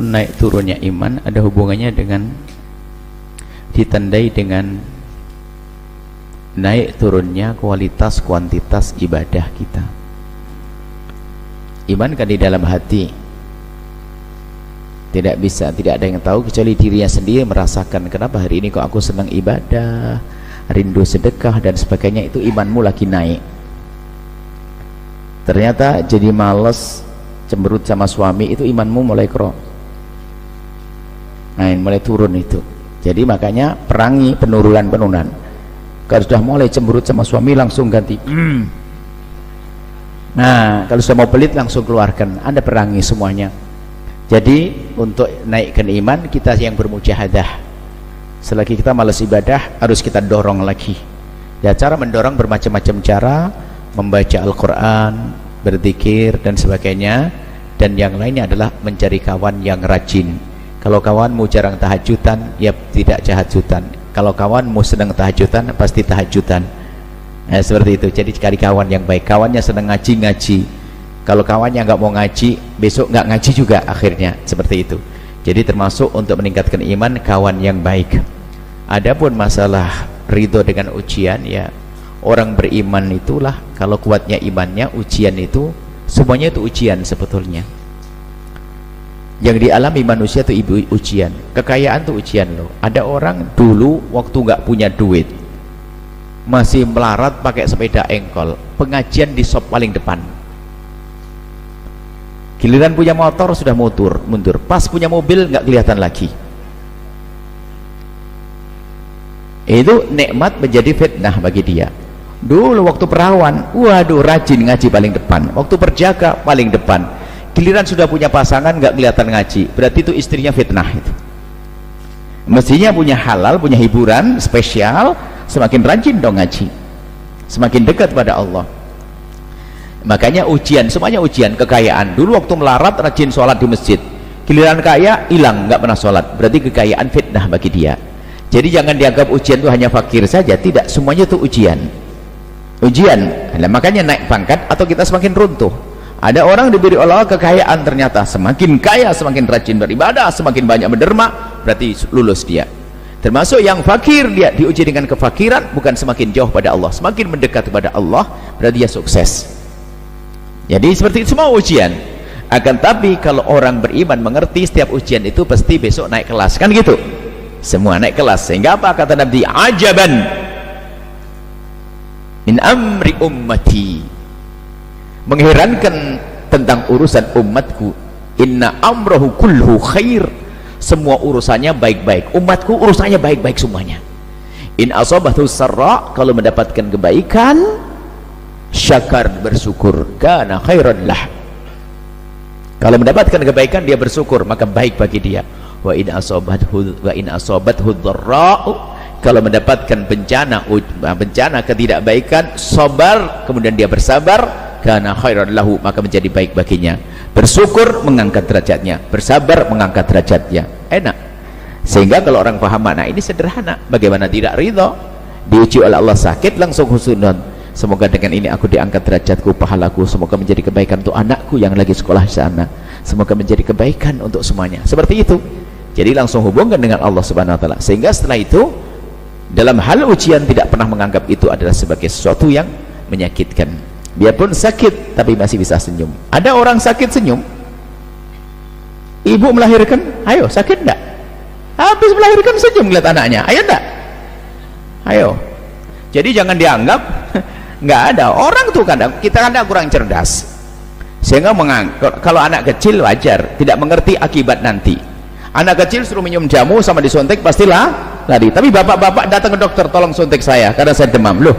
naik turunnya iman ada hubungannya dengan ditandai dengan naik turunnya kualitas kuantitas ibadah kita. Iman kan di dalam hati, tidak ada yang tahu kecuali dirinya sendiri merasakan kenapa hari ini kok aku senang ibadah, rindu sedekah dan sebagainya. Itu imanmu lagi naik. Ternyata jadi males, cemberut sama suami, itu imanmu mulai mulai turun itu. Jadi makanya perangi penurunan. Kalau sudah mulai cemberut sama suami langsung ganti. Nah, kalau sudah mau pelit langsung keluarkan. Anda perangi semuanya. Jadi untuk naikkan iman kita yang bermujahadah. Selagi kita malas ibadah harus kita dorong lagi. Ya, cara mendorong bermacam-macam cara, membaca Al-Quran, berzikir dan sebagainya. Dan yang lainnya adalah mencari kawan yang rajin. Kalau kawanmu jarang tahajudan, ya tidak tahajudan. Kalau kawanmu sedang tahajudan, pasti tahajudan. Seperti itu. Jadi cari kawan yang baik. Kawannya sedang ngaji. Kalau kawannya nggak mau ngaji, besok nggak ngaji juga akhirnya. Seperti itu. Jadi termasuk untuk meningkatkan iman, kawan yang baik. Adapun masalah ridho dengan ujian, ya orang beriman itulah kalau kuatnya imannya, ujian itu semuanya itu ujian sebetulnya. Yang dialami manusia itu ujian. Kekayaan itu ujian loh. Ada orang dulu waktu nggak punya duit, masih melarat pakai sepeda engkol, pengajian di sop paling depan. Giliran punya motor sudah mundur, pas punya mobil nggak kelihatan lagi. Itu nikmat menjadi fitnah bagi dia. Dulu waktu perawan, waduh rajin ngaji paling depan. Waktu perjaka paling depan. Giliran sudah punya pasangan nggak kelihatan ngaji, berarti itu istrinya fitnah itu. Mestinya punya halal, punya hiburan spesial, semakin rajin dong ngaji, semakin dekat pada Allah. Makanya ujian, semuanya ujian. Kekayaan dulu waktu melarat rajin sholat di masjid, giliran kaya hilang nggak pernah sholat, berarti kekayaan fitnah bagi dia. Jadi jangan dianggap ujian itu hanya fakir saja, tidak, semuanya itu ujian. Nah, makanya naik pangkat atau kita semakin runtuh. Ada orang diberi Allah kekayaan, ternyata semakin kaya semakin rajin beribadah, semakin banyak menderma, berarti lulus dia. Termasuk yang fakir, dia diuji dengan kefakiran, bukan semakin jauh pada Allah, semakin mendekat kepada Allah, berarti dia sukses. Jadi seperti itu semua ujian. Akan tapi kalau orang beriman mengerti setiap ujian itu pasti besok naik kelas, kan gitu. Semua naik kelas. Sehingga apa kata Nabi? Ajaban min amri ummati. Mengherankan tentang urusan umatku. Inna amrahu kulhu khair. Semua urusannya baik-baik. Umatku urusannya baik-baik semuanya. In asabathu sarra, kalau mendapatkan kebaikan, syakar, bersyukur, kana khairan lah. Kalau mendapatkan kebaikan dia bersyukur, maka baik bagi dia. Wa in asabathu dharra, kalau mendapatkan bencana ketidakbaikan, sabar, kemudian dia bersabar, kana khairan lahu, maka menjadi baik baginya. Bersyukur mengangkat derajatnya, bersabar mengangkat derajatnya. Enak. Sehingga kalau orang paham makna ini sederhana, bagaimana tidak ridho? Diuji oleh Allah sakit langsung husnudon. Semoga dengan ini aku diangkat derajatku, pahalaku, semoga menjadi kebaikan untuk anakku yang lagi sekolah di sana, semoga menjadi kebaikan untuk semuanya. Seperti itu. Jadi langsung hubungkan dengan Allah Subhanahu wa taala. Sehingga setelah itu dalam hal ujian tidak pernah menganggap itu adalah sebagai sesuatu yang menyakitkan. Biarpun sakit tapi masih bisa senyum. Ada orang sakit senyum. Ibu melahirkan, ayo sakit enggak? Habis melahirkan senyum lihat anaknya, ayo enggak? Ayo. Jadi jangan dianggap nggak ada. Orang tuh kita kadang kurang cerdas, sehingga kalau anak kecil wajar tidak mengerti akibat nanti. Anak kecil suruh minum jamu sama disuntik pastilah lari. Tapi bapak-bapak datang ke dokter, tolong suntik saya karena saya demam. Loh,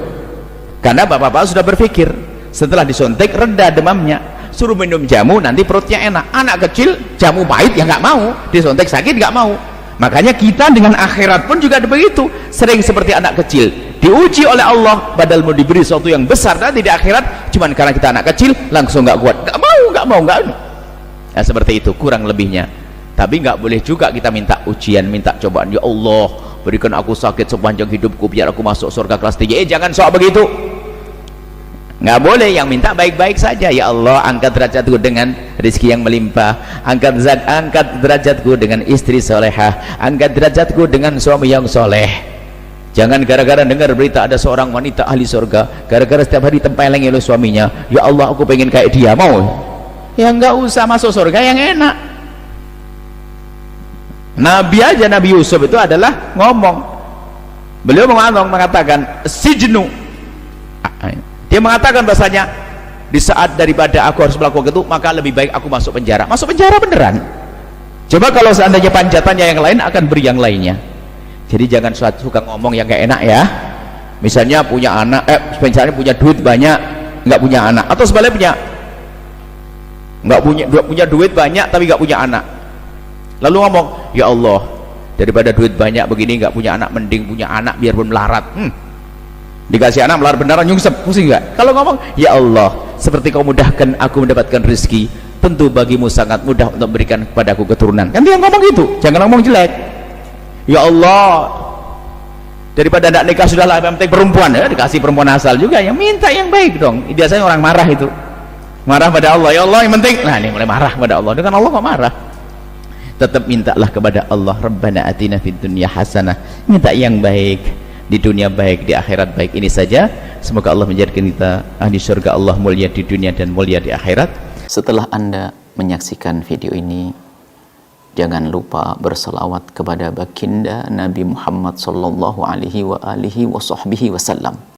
karena bapak-bapak sudah berpikir setelah disuntik reda demamnya, suruh minum jamu nanti perutnya enak. Anak kecil jamu pahit ya nggak mau, disuntik sakit nggak mau. Makanya kita dengan akhirat pun juga begitu, sering seperti anak kecil diuji oleh Allah, padahal mau diberi sesuatu yang besar dan di akhirat, cuman karena kita anak kecil langsung nggak kuat, nggak mau. Nah, seperti itu kurang lebihnya. Tapi nggak boleh juga kita minta ujian, minta cobaan. Ya Allah, berikan aku sakit sepanjang hidupku biar aku masuk surga kelas 3. Jangan sok begitu. nggak boleh yang minta baik-baik saja. Ya Allah, angkat derajatku dengan rezeki yang melimpah, angkat derajatku dengan istri solehah, angkat derajatku dengan suami yang soleh. Jangan gara-gara dengar berita ada seorang wanita ahli surga, gara-gara setiap hari tempelengi oleh suaminya, ya Allah aku pengen kayak dia, mau? Ya nggak usah masuk surga yang enak. Nabi aja, Nabi Yusuf itu adalah ngomong, beliau mengatakan sijnu, dia mengatakan bahasanya di saat daripada aku harus melakukan itu, maka lebih baik aku masuk penjara. Masuk penjara beneran. Coba kalau seandainya panjatannya yang lain, akan beri yang lainnya. Jadi jangan suka ngomong yang gak enak ya. Misalnya punya anak, misalnya punya duit banyak, nggak punya anak, atau sebaliknya nggak punya duit banyak tapi nggak punya anak, lalu ngomong, ya Allah, daripada duit banyak begini nggak punya anak, mending punya anak biarpun melarat. Dikasih anak melarat beneran, nyungsep, pusing nggak? Kalau ngomong, ya Allah, seperti kau mudahkan aku mendapatkan rezeki, tentu bagimu sangat mudah untuk memberikan kepadaku keturunan. Kan dia ngomong gitu, jangan ngomong jelek. Ya Allah, daripada tidak nikah sudahlah, yang penting perempuan, ya dikasih perempuan asal juga, yang minta yang baik dong. Biasanya orang marah itu, marah pada Allah, ya Allah yang penting, nah ini mulai marah pada Allah. Dengan Allah kok marah? Tetap mintalah kepada Allah, Rabbana atina fid dunya hasanah, minta yang baik, di dunia baik, di akhirat baik. Ini saja, semoga Allah menjadikan kita ahli surga Allah, mulia di dunia dan mulia di akhirat. Setelah Anda menyaksikan video ini, jangan lupa berselawat kepada baginda Nabi Muhammad sallallahu alaihi wa alihi wasallam.